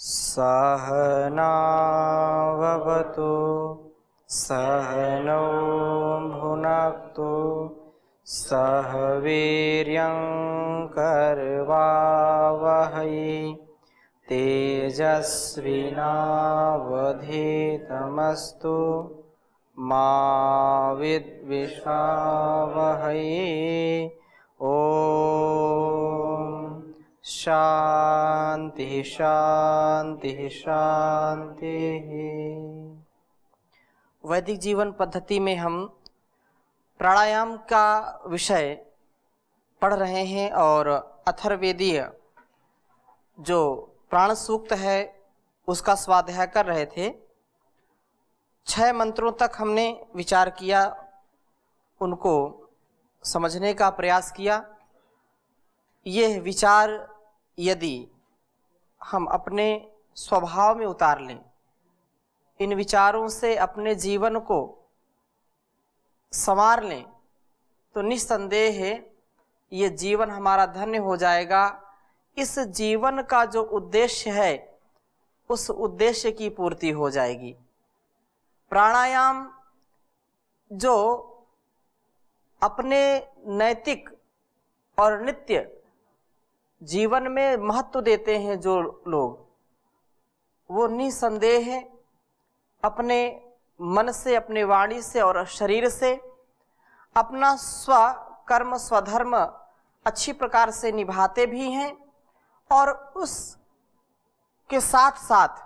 सहनाववतु सहनौ भुनक्तु सह वीर्यं करवावहै तेजस्विनावधीतमस्तु मा विद्विषावहै। ओम शांति शांति शांति। वैदिक जीवन पद्धति में हम प्राणायाम का विषय पढ़ रहे हैं और अथर्ववेदीय जो प्राण सूक्त है उसका स्वाध्याय कर रहे थे। 6 मंत्रों तक हमने विचार किया, उनको समझने का प्रयास किया। यह विचार यदि हम अपने स्वभाव में उतार लें, इन विचारों से अपने जीवन को संवार लें, तो निस्संदेह है ये जीवन हमारा धन्य हो जाएगा। इस जीवन का जो उद्देश्य है उस उद्देश्य की पूर्ति हो जाएगी। प्राणायाम जो अपने नैतिक और नित्य जीवन में महत्व देते हैं जो लोग, वो निसंदेह है अपने मन से, अपने वाणी से और शरीर से अपना स्व कर्म स्वधर्म अच्छी प्रकार से निभाते भी हैं और उसके साथ साथ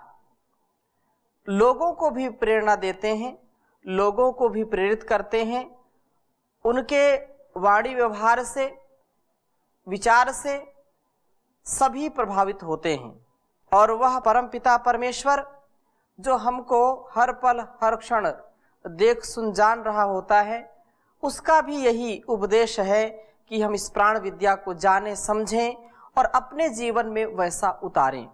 लोगों को भी प्रेरणा देते हैं, लोगों को भी प्रेरित करते हैं। उनके वाणी व्यवहार से, विचार से सभी प्रभावित होते हैं और वह परमपिता परमेश्वर जो हमको हर पल हर क्षण देख सुन जान रहा होता है, उसका भी यही उपदेश है कि हम इस प्राण विद्या को जानें, समझें और अपने जीवन में वैसा उतारें।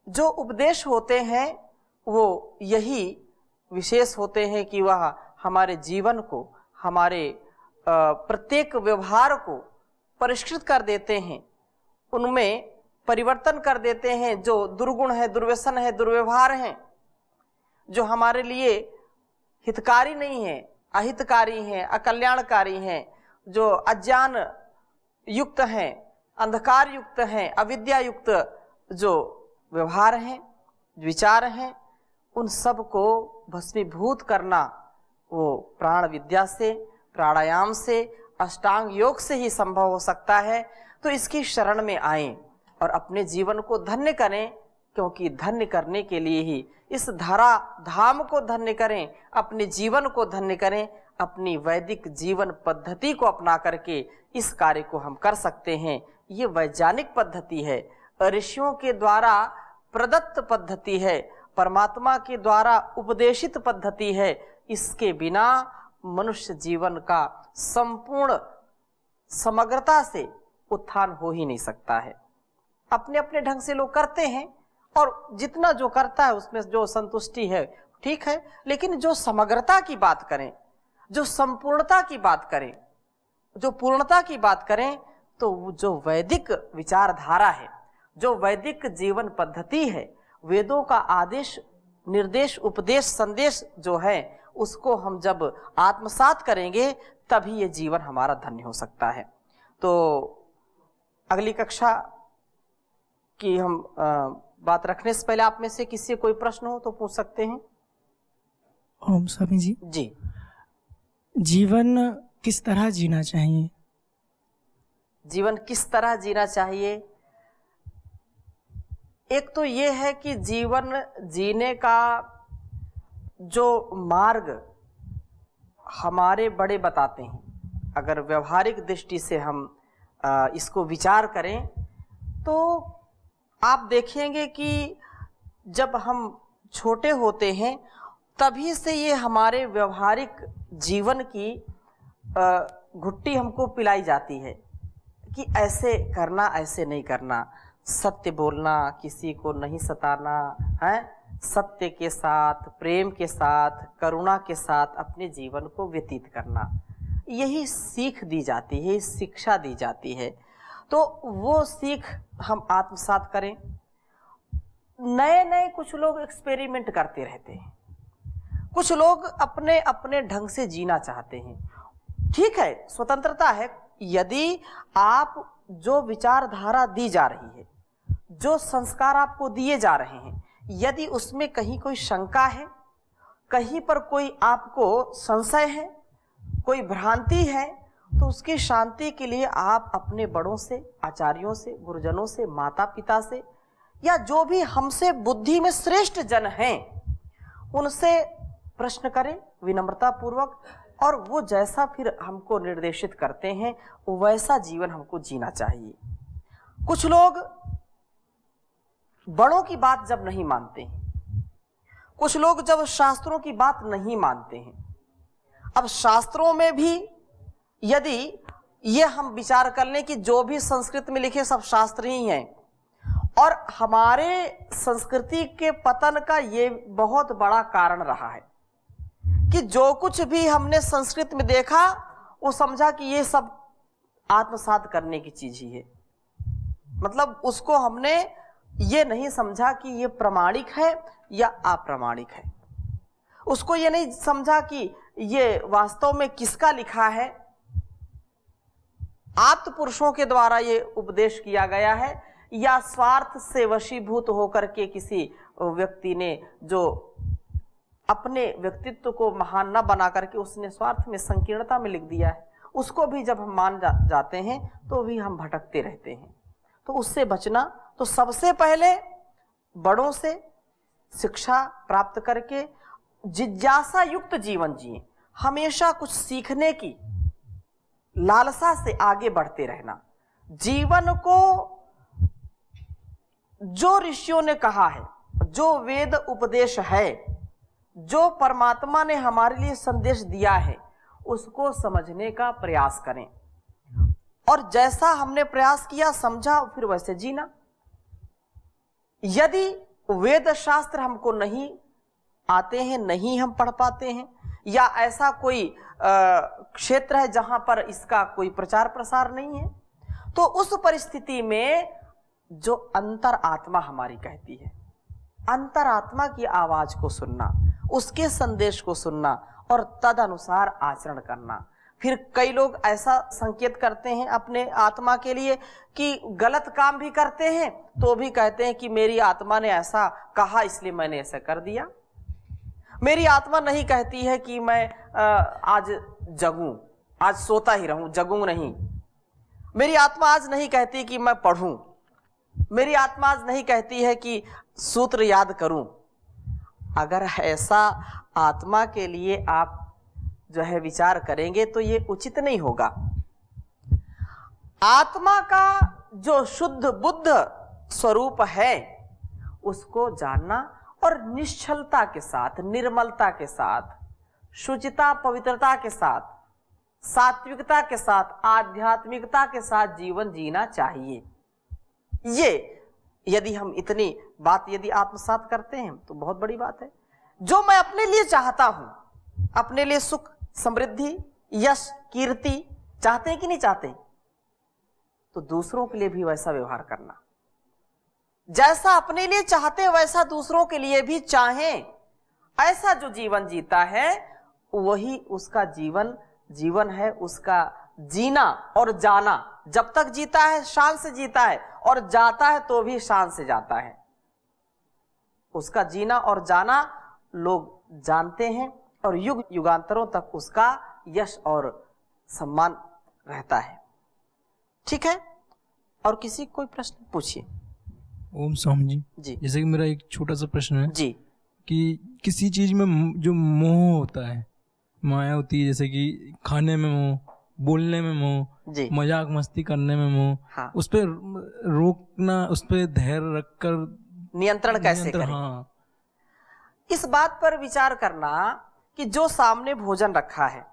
जो उपदेश होते हैं वो यही विशेष होते हैं कि वह हमारे जीवन को, हमारे प्रत्येक व्यवहार को परिष्कृत कर देते हैं, उनमें परिवर्तन कर देते हैं। जो दुर्गुण है, दुर्व्यसन है, दुर्व्यवहार हैं, जो हमारे लिए हितकारी नहीं है, अहितकारी हैं, अकल्याणकारी हैं, जो अज्ञान युक्त हैं, अंधकार युक्त हैं, अविद्या युक्त जो व्यवहार हैं, विचार हैं, उन सब को भस्मीभूत करना वो प्राण विद्या से, प्राणायाम से, अष्टांग योग से ही संभव हो सकता है। तो इसकी शरण में आएं और अपने जीवन को धन्य करें, क्योंकि धन्य करने के लिए ही इस धरा धाम को धन्य करें, अपने जीवन को धन्य करें। अपनी वैदिक जीवन पद्धति को अपना करके इस कार्य को हम कर सकते हैं। ये वैज्ञानिक पद्धति है, ऋषियों के द्वारा प्रदत्त पद्धति है, परमात्मा के द्वारा उपदेशित पद्धति है। इसके बिना मनुष्य जीवन का संपूर्ण समग्रता से उत्थान हो ही नहीं सकता है। अपने अपने ढंग से लोग करते हैं और जितना जो करता है उसमें जो संतुष्टि है ठीक है, लेकिन जो समग्रता की बात करें, जो संपूर्णता की बात करें, जो पूर्णता की बात करें, तो जो वैदिक विचारधारा है, जो वैदिक जीवन पद्धति है, वेदों का आदेश निर्देश उपदेश संदेश जो है, उसको हम जब आत्मसात करेंगे तभी ये जीवन हमारा धन्य हो सकता है। तो अगली कक्षा की हम बात रखने से पहले आप में से किसी कोई प्रश्न हो तो पूछ सकते हैं। ओम स्वामी जी। जी, जीवन किस तरह जीना चाहिए? जीवन किस तरह जीना चाहिए? एक तो ये है कि जीवन जीने का जो मार्ग हमारे बड़े बताते हैं। अगर व्यवहारिक दृष्टि से हम इसको विचार करें तो आप देखेंगे कि जब हम छोटे होते हैं तभी से ये हमारे व्यवहारिक जीवन की घुट्टी हमको पिलाई जाती है कि ऐसे करना, ऐसे नहीं करना, सत्य बोलना, किसी को नहीं सताना है, सत्य के साथ, प्रेम के साथ, करुणा के साथ अपने जीवन को व्यतीत करना। यही सीख दी जाती है, शिक्षा दी जाती है। तो वो सीख हम आत्मसात करें। नए नए कुछ लोग एक्सपेरिमेंट करते रहते हैं, कुछ लोग अपने अपने ढंग से जीना चाहते हैं। ठीक है, स्वतंत्रता है। यदि आप जो विचारधारा दी जा रही है, जो संस्कार आपको दिए जा रहे हैं, यदि उसमें कहीं कोई शंका है, कहीं पर कोई आपको संशय है, कोई भ्रांति है, तो उसकी शांति के लिए आप अपने बड़ों से, आचार्यों से, गुरुजनों से, माता पिता से, या जो भी हमसे बुद्धि में श्रेष्ठ जन हैं, उनसे प्रश्न करें विनम्रता पूर्वक, और वो जैसा फिर हमको निर्देशित करते हैं वैसा जीवन हमको जीना चाहिए। कुछ लोग बड़ों की बात जब नहीं मानते हैं, कुछ लोग जब शास्त्रों की बात नहीं मानते हैं। अब शास्त्रों में भी यदि ये हम विचार कर लें कि जो भी संस्कृत में लिखे सब शास्त्र ही हैं, और हमारे संस्कृति के पतन का ये बहुत बड़ा कारण रहा है कि जो कुछ भी हमने संस्कृत में देखा वो समझा कि ये सब आत्मसात करने की चीज ही है। मतलब उसको हमने ये नहीं समझा कि ये प्रामाणिक है या अप्रामाणिक है, उसको ये नहीं समझा कि ये वास्तव में किसका लिखा है। आप्त पुरुषों के द्वारा ये उपदेश किया गया है, या स्वार्थ से वशीभूत होकर के किसी व्यक्ति ने जो अपने व्यक्तित्व को महान न बना करके उसने स्वार्थ में, संकीर्णता में लिख दिया है, उसको भी जब हम मान जाते हैं तो भी हम भटकते रहते हैं। तो उससे बचना, तो सबसे पहले बड़ों से शिक्षा प्राप्त करके जिज्ञासा युक्त जीवन जिए, हमेशा कुछ सीखने की लालसा से आगे बढ़ते रहना। जीवन को जो ऋषियों ने कहा है, जो वेद उपदेश है, जो परमात्मा ने हमारे लिए संदेश दिया है, उसको समझने का प्रयास करें, और जैसा हमने प्रयास किया, समझा, फिर वैसे जीना। यदि वेद शास्त्र हमको नहीं आते हैं, नहीं हम पढ़ पाते हैं, या ऐसा कोई क्षेत्र है जहां पर इसका कोई प्रचार प्रसार नहीं है, तो उस परिस्थिति में जो अंतर आत्मा हमारी कहती है, अंतर आत्मा की आवाज को सुनना, उसके संदेश को सुनना और तद अनुसार आचरण करना। फिर कई लोग ऐसा संकेत करते हैं अपने आत्मा के लिए कि गलत काम भी करते हैं तो भी कहते हैं कि मेरी आत्मा ने ऐसा कहा इसलिए मैंने ऐसा कर दिया। मेरी आत्मा नहीं कहती है कि मैं आज जगूं, आज सोता ही रहूं, जगूं नहीं। मेरी आत्मा आज नहीं कहती कि मैं पढ़ूं, मेरी आत्मा आज नहीं कहती है कि सूत्र याद करूं। अगर ऐसा आत्मा के लिए आप जो है विचार करेंगे तो ये उचित नहीं होगा। आत्मा का जो शुद्ध बुद्ध स्वरूप है उसको जानना, और निश्चलता के साथ, निर्मलता के साथ, शुचिता पवित्रता के साथ, सात्विकता के साथ, आध्यात्मिकता के साथ जीवन जीना चाहिए। ये यदि हम इतनी बात यदि आत्मसात करते हैं तो बहुत बड़ी बात है। जो मैं अपने लिए चाहता हूं, अपने लिए सुख, समृद्धि, यश, कीर्ति चाहते हैं कि नहीं चाहते, तो दूसरों के लिए भी वैसा व्यवहार करना। जैसा अपने लिए चाहते हैं वैसा दूसरों के लिए भी चाहें। ऐसा जो जीवन जीता है वही उसका जीवन है, उसका जीना और जाना। जब तक जीता है शान से जीता है, और जाता है तो भी शान से जाता है। उसका जीना और जाना लोग जानते हैं, और युग युगांतरों तक उसका यश और सम्मान रहता है। ठीक है, और किसी कोई प्रश्न पूछिए। ओम स्वामी जी। जी जैसे कि मेरा एक छोटा सा प्रश्न है जी। कि किसी चीज में जो मोह होता है, माया होती है, जैसे कि खाने में मोह, बोलने में मोह, जी मजाक मस्ती करने में मोह, हाँ, उस पर रोकना, उस पर धैर्य रखकर नियंत्रण कैसे करें। हाँ, इस बात पर विचार करना कि जो सामने भोजन रखा है,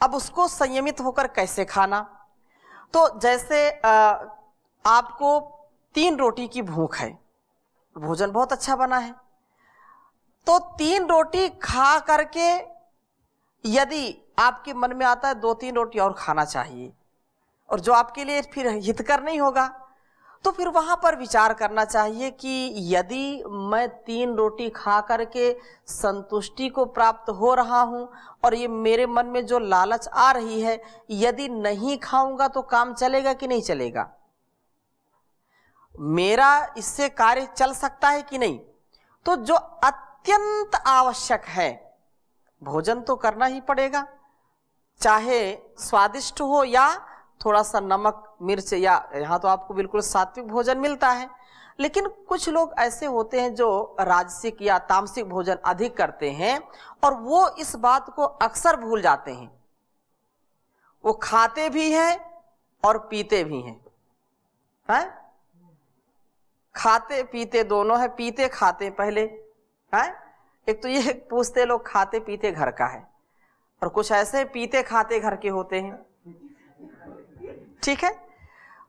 अब उसको संयमित होकर कैसे खाना। तो जैसे आपको 3 रोटी की भूख है, भोजन बहुत अच्छा बना है, तो 3 रोटी खा करके यदि आपके मन में आता है 2-3 रोटी और खाना चाहिए, और जो आपके लिए फिर हितकर नहीं होगा, तो फिर वहां पर विचार करना चाहिए कि यदि मैं 3 रोटी खा करके संतुष्टि को प्राप्त हो रहा हूं और ये मेरे मन में जो लालच आ रही है, यदि नहीं खाऊंगा तो काम चलेगा कि नहीं चलेगा, मेरा इससे कार्य चल सकता है कि नहीं। तो जो अत्यंत आवश्यक है, भोजन तो करना ही पड़ेगा, चाहे स्वादिष्ट हो या थोड़ा सा नमक मिर्च, या यहाँ तो आपको बिल्कुल सात्विक भोजन मिलता है। लेकिन कुछ लोग ऐसे होते हैं जो राजसिक या तामसिक भोजन अधिक करते हैं और वो इस बात को अक्सर भूल जाते हैं। वो खाते भी हैं और पीते भी हैं, खाते पीते दोनों है, पीते खाते पहले हैं। एक तो ये पूछते लोग खाते पीते घर का है, और कुछ ऐसे पीते खाते घर के होते हैं, ठीक है।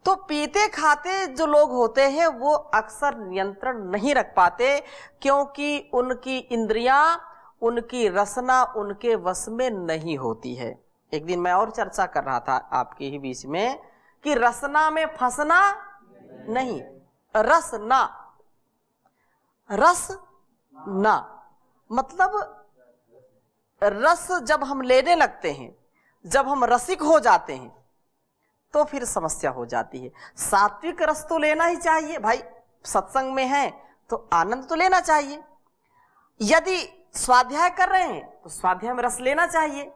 तो पीते खाते जो लोग होते हैं वो अक्सर नियंत्रण नहीं रख पाते, क्योंकि उनकी इंद्रियां, उनकी रसना उनके वश में नहीं होती है। एक दिन मैं और चर्चा कर रहा था आपके ही बीच में कि रसना में फंसना नहीं, रसना, रस ना मतलब रस जब हम लेने लगते हैं, जब हम रसिक हो जाते हैं तो फिर समस्या हो जाती है। सात्विक रस तो लेना ही चाहिए भाई, सत्संग में है तो आनंद तो लेना चाहिए। यदि स्वाध्याय कर रहे हैं तो स्वाध्याय में रस लेना चाहिए।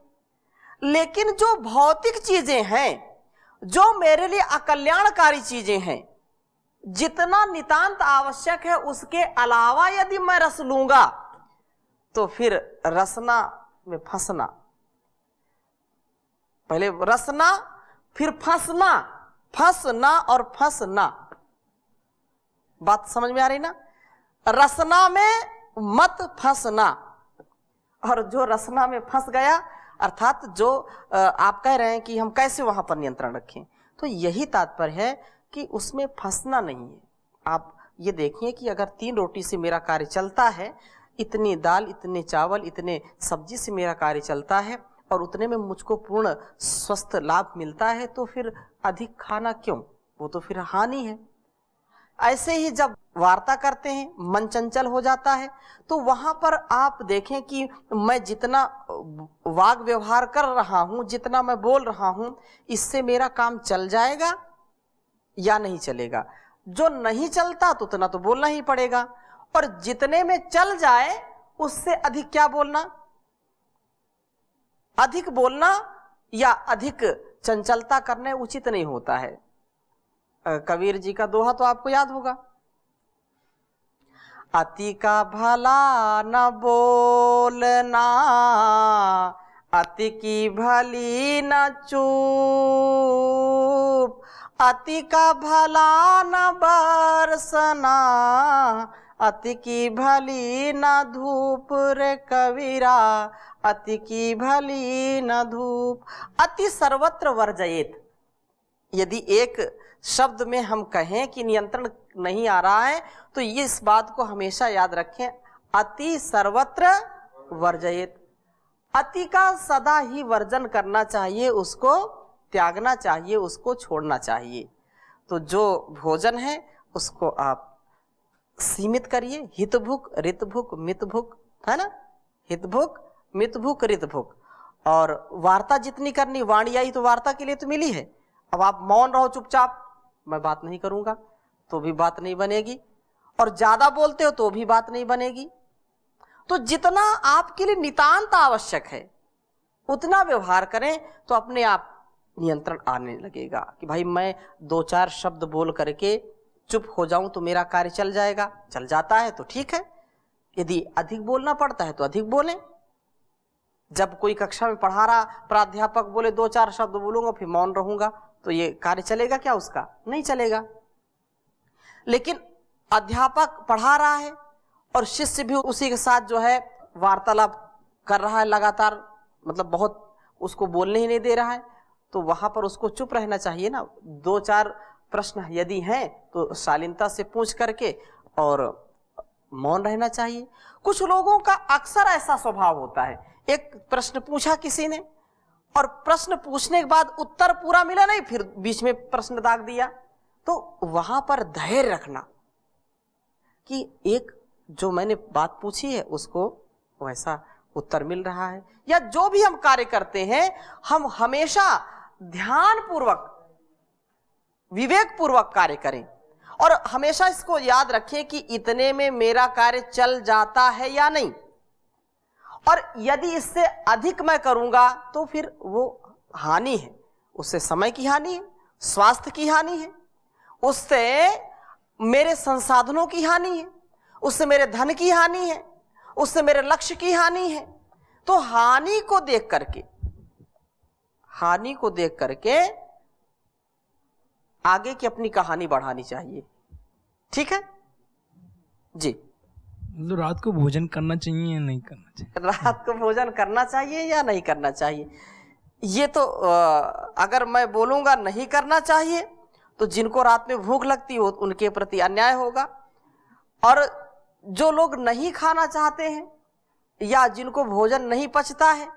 लेकिन जो भौतिक चीजें हैं, जो मेरे लिए अकल्याणकारी चीजें हैं, जितना नितांत आवश्यक है उसके अलावा यदि मैं रस लूंगा तो फिर रसना में फंसना, पहले रसना फिर फंसना, फंसना और फंसना, बात समझ में आ रही ना। रसना में मत फंसना, और जो रसना में फंस गया अर्थात जो आप कह रहे हैं कि हम कैसे वहां पर नियंत्रण रखें, तो यही तात्पर्य है कि उसमें फंसना नहीं है। आप ये देखिए कि अगर 3 रोटी से मेरा कार्य चलता है, इतनी दाल, इतने चावल, इतने सब्जी से मेरा कार्य चलता है और उतने में मुझको पूर्ण स्वस्थ लाभ मिलता है, तो फिर अधिक खाना क्यों, वो तो फिर हानि है। ऐसे ही जब वार्ता करते हैं, मन चंचल हो जाता है, तो वहां पर आप देखें कि मैं जितना वाग व्यवहार कर रहा हूं, जितना मैं बोल रहा हूं, इससे मेरा काम चल जाएगा या नहीं चलेगा। जो नहीं चलता तो उतना तो बोलना ही पड़ेगा, और जितने में चल जाए उससे अधिक क्या बोलना, अधिक बोलना या अधिक चंचलता करने उचित नहीं होता है। कबीर जी का दोहा तो आपको याद होगा, अति का भला न बोलना, अति की भली न चूप, अति का भला न बरसना, अति की भली न धूप रे कबीरा, अति की भली न धूप। अति सर्वत्र वर्जयेत। यदि एक शब्द में हम कहें कि नियंत्रण नहीं आ रहा है, तो ये इस बात को हमेशा याद रखें, अति सर्वत्र वर्जयेत। अति का सदा ही वर्जन करना चाहिए, उसको त्यागना चाहिए, उसको छोड़ना चाहिए। तो जो भोजन है उसको आप सीमित करिए, हित भूख, रित भूख, मित भूख, है ना, हित भूख, मित भूख, रित भूख। और वार्ता जितनी करनी, वाणी आई तो वार्ता के लिए तो मिली है। अब आप मौन रहो चुपचाप, मैं बात नहीं करूंगा तो भी बात नहीं बनेगी, और ज्यादा बोलते हो तो भी बात नहीं बनेगी। तो जितना आपके लिए नितांत आवश्यक है उतना व्यवहार करें, तो अपने आप नियंत्रण आने लगेगा कि भाई मैं 2-4 शब्द बोल करके चुप हो जाऊं तो मेरा कार्य चल जाएगा। चल जाता है तो ठीक है, यदि अधिक बोलना पड़ता है तो अधिक बोलें। जब कोई कक्षा में पढ़ा रहा प्राध्यापक बोले 2-4 शब्द बोलूंगा फिर मौन रहूंगा, तो ये कार्य चलेगा क्या उसका? नहीं चलेगा। लेकिन अध्यापक पढ़ा रहा है और शिष्य भी उसी के साथ जो है वार्तालाप कर रहा है लगातार, मतलब बहुत उसको बोलने ही नहीं दे रहा है, तो वहां पर उसको चुप रहना चाहिए ना। 2-4 प्रश्न यदि हैं तो शालीनता से पूछ करके और मौन रहना चाहिए। कुछ लोगों का अक्सर ऐसा स्वभाव होता है, एक प्रश्न पूछा किसी ने और प्रश्न पूछने के बाद उत्तर पूरा मिला नहीं, फिर बीच में प्रश्न दाग दिया, तो वहां पर धैर्य रखना कि एक जो मैंने बात पूछी है उसको वैसा उत्तर मिल रहा है, या जो भी हम कार्य करते हैं हम हमेशा ध्यान पूर्वक विवेक पूर्वक कार्य करें और हमेशा इसको याद रखें कि इतने में मेरा कार्य चल जाता है या नहीं, और यदि इससे अधिक मैं करूंगा तो फिर वो हानि है, उससे समय की हानि है, स्वास्थ्य की हानि है, उससे मेरे संसाधनों की हानि है, उससे मेरे धन की हानि है, उससे मेरे लक्ष्य की हानि है। तो हानि को देख करके आगे की अपनी कहानी बढ़ानी चाहिए। ठीक है जी। मतलब रात को भोजन करना चाहिए या नहीं करना चाहिए? रात को भोजन करना चाहिए या नहीं करना चाहिए, ये तो अगर मैं बोलूंगा नहीं करना चाहिए तो जिनको रात में भूख लगती हो उनके प्रति अन्याय होगा, और जो लोग नहीं खाना चाहते हैं या जिनको भोजन नहीं पचता है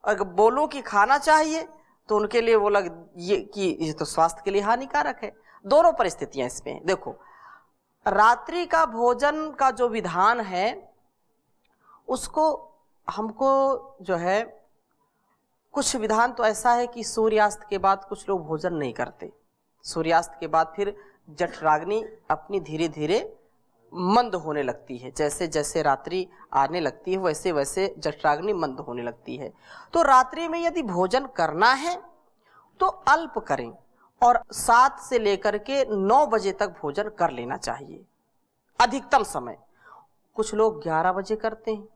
अगर बोलूं कि खाना चाहिए तो उनके लिए वो लग ये तो स्वास्थ्य के लिए हानिकारक है। दोनों परिस्थितियां इसमें हैं। देखो, रात्रि का भोजन का जो विधान है उसको हमको जो है कुछ विधान तो ऐसा है कि सूर्यास्त के बाद कुछ लोग भोजन नहीं करते, सूर्यास्त के बाद फिर जठराग्नि अपनी धीरे धीरे मंद होने लगती है, जैसे जैसे रात्रि आने लगती है वैसे वैसे जठराग्नि मंद होने लगती है। तो रात्रि में यदि भोजन करना है तो अल्प करें और 7 से लेकर के 9 बजे तक भोजन कर लेना चाहिए अधिकतम समय। कुछ लोग 11 बजे करते हैं,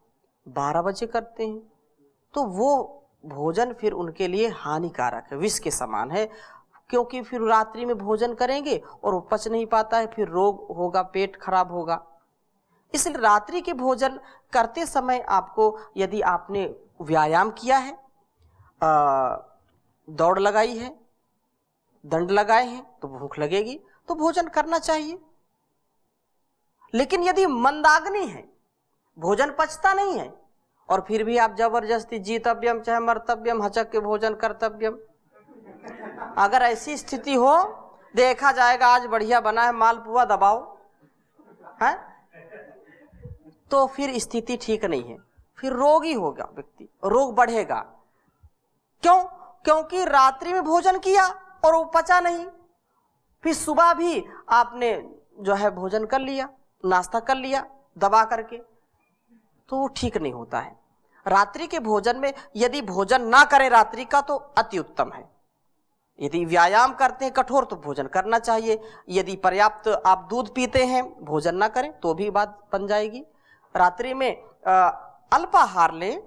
12 बजे करते हैं, तो वो भोजन फिर उनके लिए हानिकारक है, विष के समान है, क्योंकि फिर रात्रि में भोजन करेंगे और वो पच नहीं पाता है, फिर रोग होगा, पेट खराब होगा। इसलिए रात्रि के भोजन करते समय आपको यदि आपने व्यायाम किया है, दौड़ लगाई है, दंड लगाए हैं तो भूख लगेगी तो भोजन करना चाहिए। लेकिन यदि मंदाग्नि है, भोजन पचता नहीं है और फिर भी आप जबरदस्ती जीतव्यम चाहे मर्तव्यम हचक के भोजन कर्तव्यम, अगर ऐसी स्थिति हो, देखा जाएगा आज बढ़िया बना है मालपुआ दबाओ है, तो फिर स्थिति ठीक नहीं है, फिर रोगी होगा व्यक्ति, रोग बढ़ेगा। क्यों? क्योंकि रात्रि में भोजन किया और वो पचा नहीं, फिर सुबह भी आपने जो है भोजन कर लिया, नाश्ता कर लिया दबा करके, तो वो ठीक नहीं होता है। रात्रि के भोजन में यदि भोजन ना करें रात्रि का तो अति उत्तम है। यदि व्यायाम करते हैं कठोर तो भोजन करना चाहिए। यदि पर्याप्त आप दूध पीते हैं, भोजन ना करें तो भी बात बन जाएगी। रात्रि में अल्पाहार लें,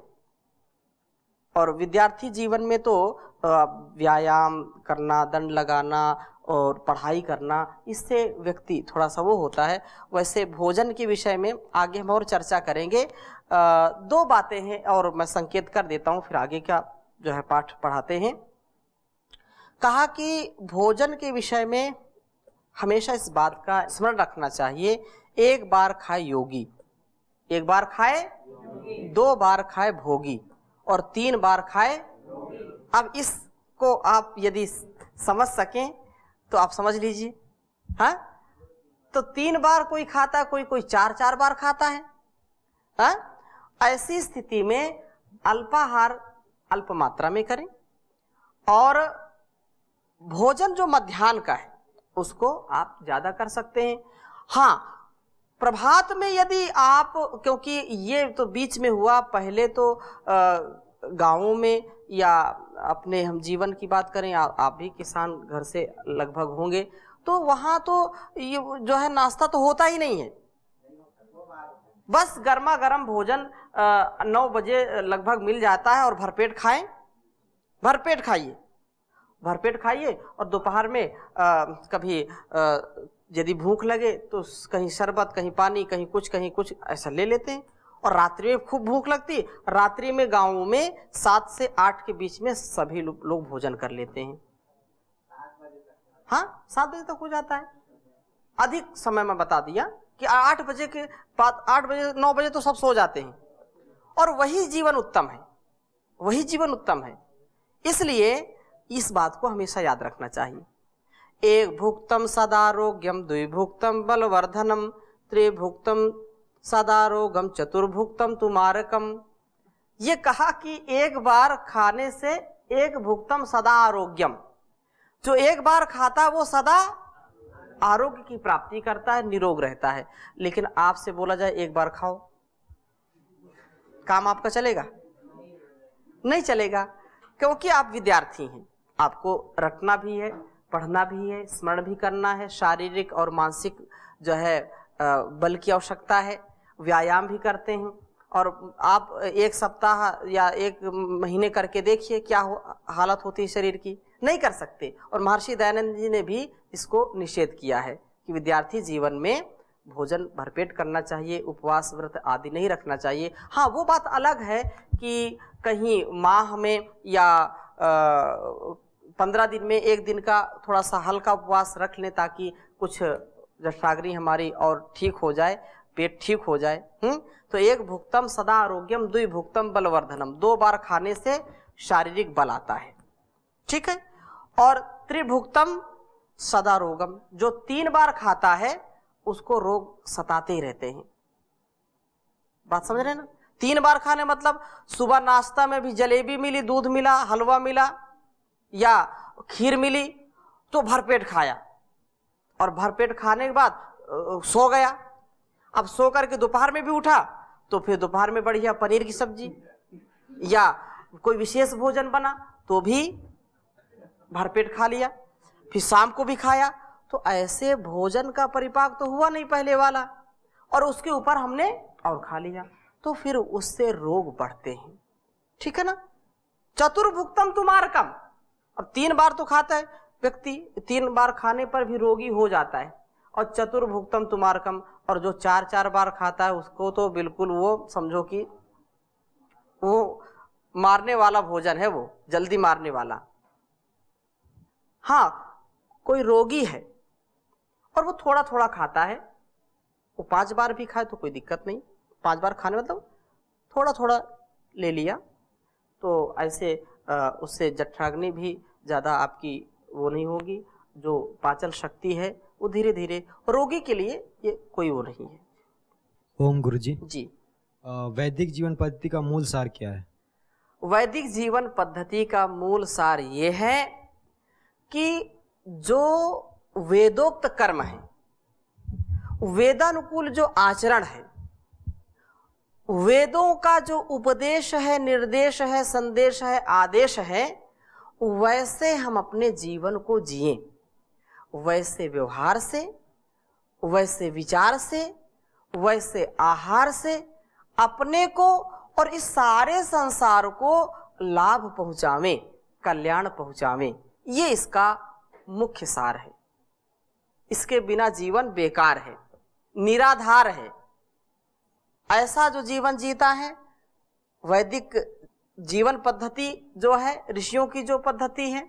और विद्यार्थी जीवन में तो व्यायाम करना, दंड लगाना और पढ़ाई करना, इससे व्यक्ति थोड़ा सा वो होता है। वैसे भोजन के विषय में आगे हम और चर्चा करेंगे। 2 बातें हैं और मैं संकेत कर देता हूँ, फिर आगे का जो है पाठ पढ़ाते हैं। कहा कि भोजन के विषय में हमेशा इस बात का स्मरण रखना चाहिए, 1 बार खाए योगी, 1 बार खाए 2 बार खाए भोगी और 3 बार खाए। अब इसको आप यदि समझ सकें तो आप समझ लीजिए। हाँ, तो 3 बार कोई खाता है, कोई 4 बार खाता है। हाँ, ऐसी स्थिति में अल्पाहार अल्प मात्रा में करें और भोजन जो मध्याह्न का है उसको आप ज्यादा कर सकते हैं। हाँ, प्रभात में यदि आप, क्योंकि ये तो बीच में हुआ, पहले तो गाँवों में या अपने हम जीवन की बात करें, आप भी किसान घर से लगभग होंगे, तो वहाँ तो ये जो है नाश्ता तो होता ही नहीं है, बस गर्मा गर्म भोजन 9 बजे लगभग मिल जाता है और भरपेट खाएं, भरपेट खाइए, भरपेट खाइए। और दोपहर में कभी यदि भूख लगे तो कहीं शरबत, कहीं पानी, कहीं कुछ ऐसा ले लेते हैं। और रात्रि में खूब भूख लगती है, रात्रि में गाँवों में 7 से 8 के बीच में सभी लोग भोजन कर लेते हैं। हाँ, 7 बजे तक हो जाता है। अधिक समय में बता दिया कि 8 बजे के बाद, 8 बजे 9 बजे तो सब सो जाते हैं, और वही जीवन उत्तम है, वही जीवन उत्तम है। इसलिए इस बात को हमेशा याद रखना चाहिए। एक भुक्तम सदारोग्यम, द्विभुक्तम बलवर्धनम, त्रिभुक्तम सदारोगम, चतुर्भुक्तम तुमारकम। ये कहा कि एक बार खाने से एक भुक्तम सदा आरोग्यम, जो एक बार खाता वो सदा आरोग्य की प्राप्ति करता है, निरोग रहता है। लेकिन आपसे बोला जाए एक बार खाओ, काम आपका चलेगा? नहीं चलेगा, क्योंकि आप विद्यार्थी हैं, आपको रटना भी है, पढ़ना भी है, स्मरण भी करना है, शारीरिक और मानसिक जो है बल की आवश्यकता है, व्यायाम भी करते हैं। और आप एक सप्ताह या एक महीने करके देखिए क्या हालत होती है शरीर की, नहीं कर सकते। और महर्षि दयानंद जी ने भी इसको निषेध किया है कि विद्यार्थी जीवन में भोजन भरपेट करना चाहिए, उपवास व्रत आदि नहीं रखना चाहिए। हाँ, वो बात अलग है कि कहीं माह में या 15 दिन में एक दिन का थोड़ा सा हल्का उपवास रख लें ताकि कुछ जठराग्नि हमारी और ठीक हो जाए, पेट ठीक हो जाए। तो एक भुक्तम सदा आरोग्यम, द्विभुक्तम बलवर्धनम, 2 बार खाने से शारीरिक बल आता है, ठीक है। और त्रिभुक्तम सदा रोगम, जो 3 बार खाता है उसको रोग सताते ही रहते हैं। बात समझ रहे हैं ना? 3 बार खाने मतलब सुबह नाश्ता में भी जलेबी मिली, दूध मिला, हलवा मिला या खीर मिली तो भरपेट खाया, और भरपेट खाने के बाद सो गया। अब सो करके दोपहर में भी उठा तो फिर दोपहर में बढ़िया पनीर की सब्जी या कोई विशेष भोजन बना तो भी भरपेट खा लिया, फिर शाम को भी खाया। तो ऐसे भोजन का परिपाक तो हुआ नहीं पहले वाला, और उसके ऊपर हमने और खा लिया, तो फिर उससे रोग बढ़ते हैं, ठीक है ना। चतुर्भुक्तम तुमारकम, अब 3 बार तो खाता है व्यक्ति, 3 बार खाने पर भी रोगी हो जाता है। और चतुर्भुक्तम तुमारकम, और जो 4-4 बार खाता है उसको तो बिल्कुल वो समझो कि वो मारने वाला भोजन है, वो जल्दी मारने वाला। हाँ, कोई रोगी है और वो थोड़ा थोड़ा खाता है, वो 5 बार भी खाए तो कोई दिक्कत नहीं। 5 बार खाने मतलब थोड़ा थोड़ा ले लिया, तो ऐसे उससे जठराग्नि भी ज़्यादा आपकी वो नहीं होगी, जो पाचन शक्ति है वो धीरे धीरे। रोगी के लिए ये कोई वो नहीं है। ओम गुरुजी जी, वैदिक जीवन पद्धति का मूल सार क्या है? वैदिक जीवन पद्धति का मूल सार ये है कि जो वेदोक्त कर्म है, वेदानुकूल जो आचरण है, वेदों का जो उपदेश है, निर्देश है, संदेश है, आदेश है, वैसे हम अपने जीवन को जिएं, वैसे व्यवहार से, वैसे विचार से, वैसे आहार से अपने को और इस सारे संसार को लाभ पहुंचावें, कल्याण पहुंचावें। ये इसका मुख्य सार है। इसके बिना जीवन बेकार है, निराधार है। ऐसा जो जीवन जीता है, वैदिक जीवन पद्धति जो है, ऋषियों की जो पद्धति है,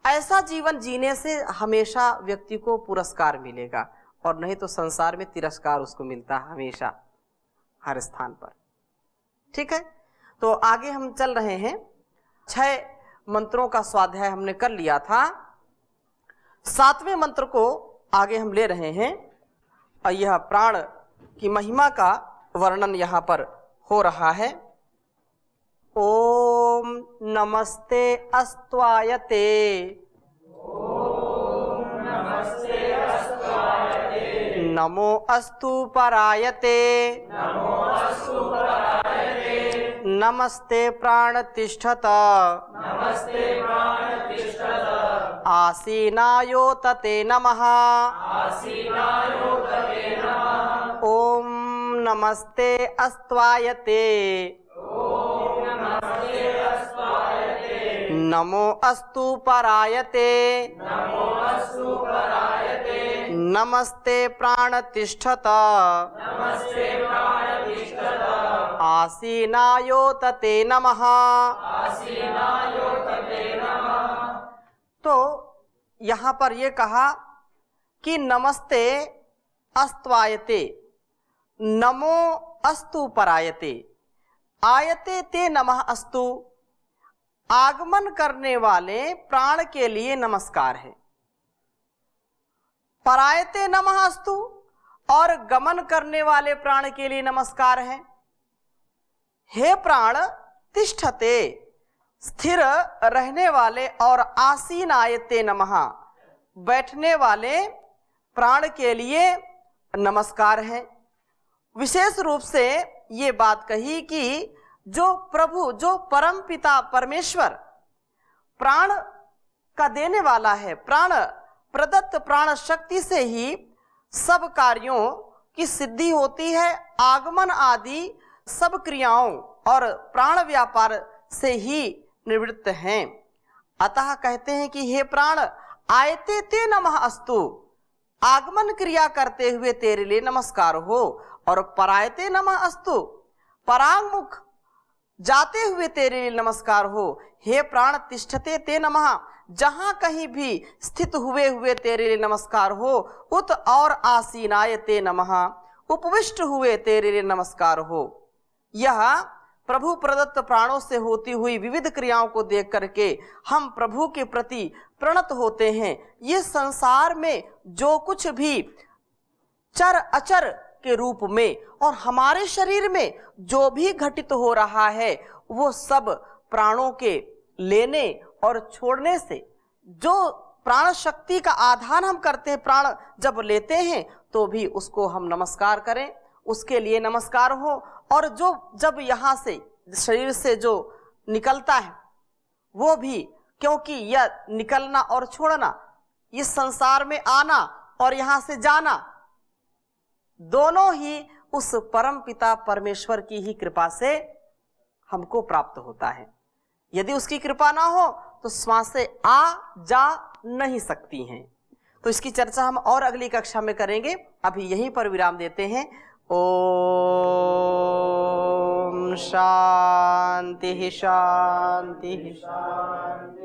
ऐसा जीवन जीने से हमेशा व्यक्ति को पुरस्कार मिलेगा, और नहीं तो संसार में तिरस्कार उसको मिलता है हमेशा, हर स्थान पर, ठीक है। तो आगे हम चल रहे हैं। 6 मंत्रों का स्वाध्याय हमने कर लिया था, 7वें मंत्र को आगे हम ले रहे हैं, और यह प्राण की महिमा का वर्णन यहाँ पर हो रहा है। ओम नमस्ते अस्त्वायते, नमो अस्तु परायते, नमस्ते प्राणतिष्ठत, आसीनायोतते नमः। ओम नमस्ते अस्त्वायते, नमो अस्तु परायते, नमस्ते प्राणतिष्ठत, आसीनायोतते नमः। तो यहाँ पर ये कहा कि नमस्ते अस्त्वायते, नमो अस्तु परायते, आयते ते नमः अस्तु, आगमन करने वाले प्राण के लिए नमस्कार है। परायते नमःस्तु, और गमन करने वाले प्राण के लिए नमस्कार है। हे प्राण तिष्ठते, स्थिर रहने वाले, और आसीनायते नमः, बैठने वाले प्राण के लिए नमस्कार है। विशेष रूप से ये बात कही कि जो प्रभु, जो परम पिता परमेश्वर प्राण का देने वाला है, प्राण प्रदत्त प्राण शक्ति से ही सब कार्यों की सिद्धि होती है। आगमन आदि सब क्रियाओं और प्राण व्यापार से ही निवृत्त हैं। अतः कहते हैं कि हे प्राण, आयते ते नमः अस्तु, आगमन क्रिया करते हुए तेरे लिए नमस्कार हो, और परायते नमः अस्तु, परांगमुख जाते हुए तेरे लिए नमस्कार हो। हे प्राण तिष्ठते ते नमः, जहां कहीं भी स्थित हुए तेरे लिए नमस्कार हो। उत और आसीनाय ते नमः, उपविष्ट हुए तेरे लिए नमस्कार हो। यह प्रभु प्रदत्त प्राणों से होती हुई विविध क्रियाओं को देख करके हम प्रभु के प्रति प्रणत होते हैं। ये संसार में जो कुछ भी चर अचर के रूप में और हमारे शरीर में जो भी घटित हो रहा है, वो सब प्राणों के लेने और छोड़ने से, जो प्राण शक्ति का आधान हम करते हैं, प्राण जब लेते हैं तो भी उसको हम नमस्कार करें, उसके लिए नमस्कार हो। और जो जब यहाँ से शरीर से जो निकलता है वो भी, क्योंकि यह निकलना और छोड़ना, इस संसार में आना और यहाँ से जाना, दोनों ही उस परम पिता परमेश्वर की ही कृपा से हमको प्राप्त होता है। यदि उसकी कृपा ना हो तो श्वासें आ जा नहीं सकती हैं। तो इसकी चर्चा हम और अगली कक्षा में करेंगे। अभी यहीं पर विराम देते हैं। ओम शांति शांति शांति।